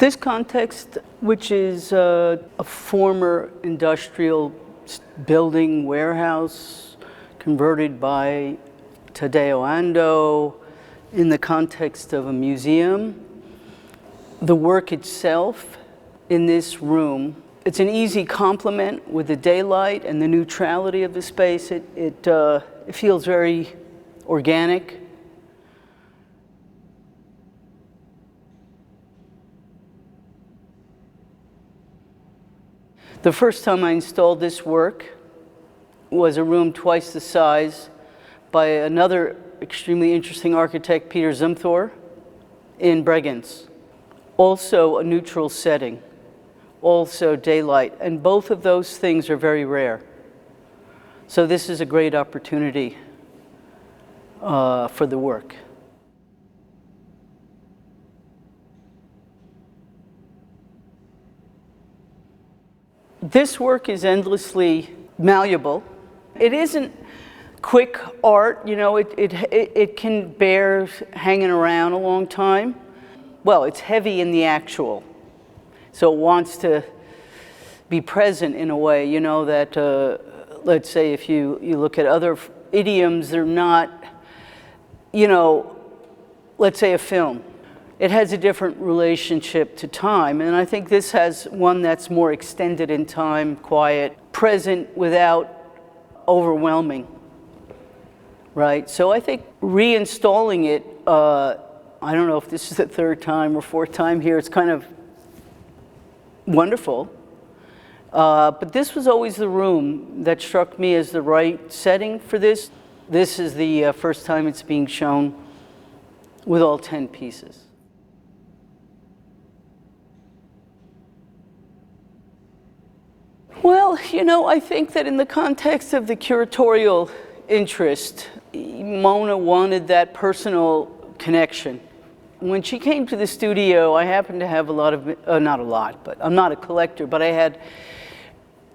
This context, which is a former industrial building warehouse converted by Tadeo Ando in the context of a museum, the work itself in this room, it's an easy complement with the daylight and the neutrality of the space. It feels very organic. The first time I installed this work was a room twice the size by another extremely interesting architect, Peter Zumthor, in Bregenz. Also a neutral setting, also daylight, and both of those things are very rare. So this is a great opportunity for the work. This work is endlessly malleable. It isn't quick art, you know, it can bear hanging around a long time. Well, it's heavy in the actual, so it wants to be present in a way, you know, that, let's say if you look at other idioms, they're not, you know, let's say a film. It has a different relationship to time, and I think this has one that's more extended in time, quiet, present without overwhelming, right? So I think reinstalling it, I don't know if this is the third time or fourth time here, it's kind of wonderful. But this was always the room that struck me as the right setting for this. This is the first time it's being shown with all 10 pieces. Well, you know, I think that in the context of the curatorial interest, Mouna wanted that personal connection. When she came to the studio, I happened to have a lot of, not a lot, but I'm not a collector, but I had,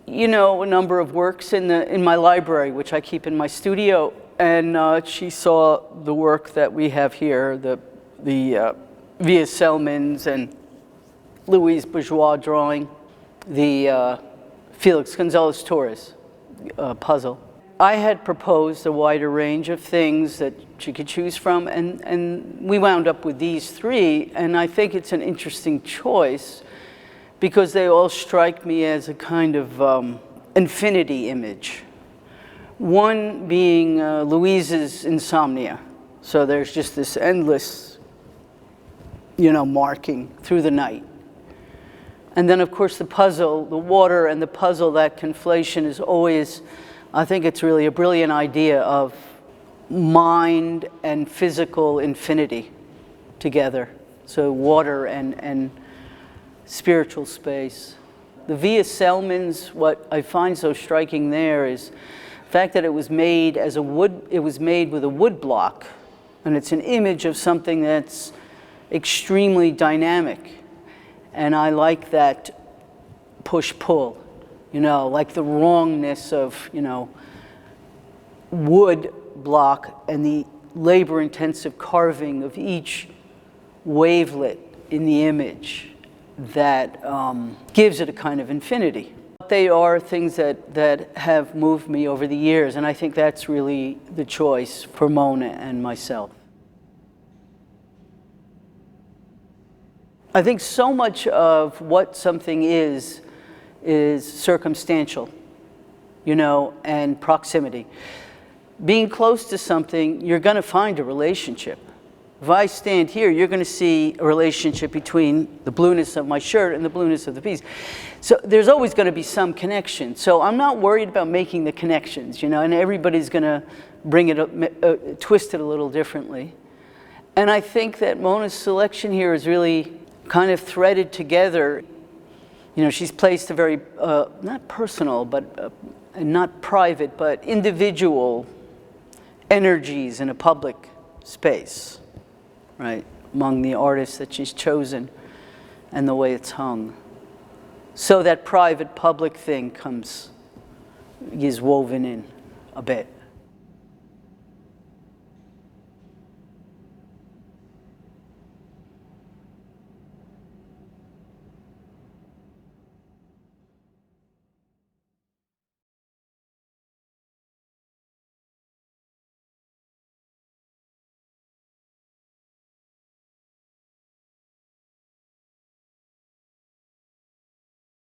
you know, a number of works in my library, which I keep in my studio, and she saw the work that we have here, the Via Selmans and Louise Bourgeois drawing, the Felix Gonzalez Torres puzzle. I had proposed a wider range of things that she could choose from, and we wound up with these three, and I think it's an interesting choice because they all strike me as a kind of infinity image. One being Louise's insomnia. So there's just this endless, you know, marking through the night. And then, of course, the puzzle, the water and the puzzle, that conflation is always, I think it's really a brilliant idea of mind and physical infinity together. So water and spiritual space. The Via Selmans, what I find so striking there is the fact that it was made as a wood, it was made with a wood block, and it's an image of something that's extremely dynamic. And I like that push-pull, you know, like the wrongness of, you know, wood block and the labor-intensive carving of each wavelet in the image that gives it a kind of infinity. They are things that have moved me over the years, and I think that's really the choice for Mouna and myself. I think so much of what something is circumstantial, you know, and proximity. Being close to something, you're going to find a relationship. If I stand here, you're going to see a relationship between the blueness of my shirt and the blueness of the piece. So there's always going to be some connection. So I'm not worried about making the connections, you know, and everybody's going to bring it, twist it a little differently. And I think that Mouna's selection here is really kind of threaded together. You know, she's placed a very, not personal, but not private, but individual energies in a public space, right, among the artists that she's chosen and the way it's hung. So that private-public thing is woven in a bit.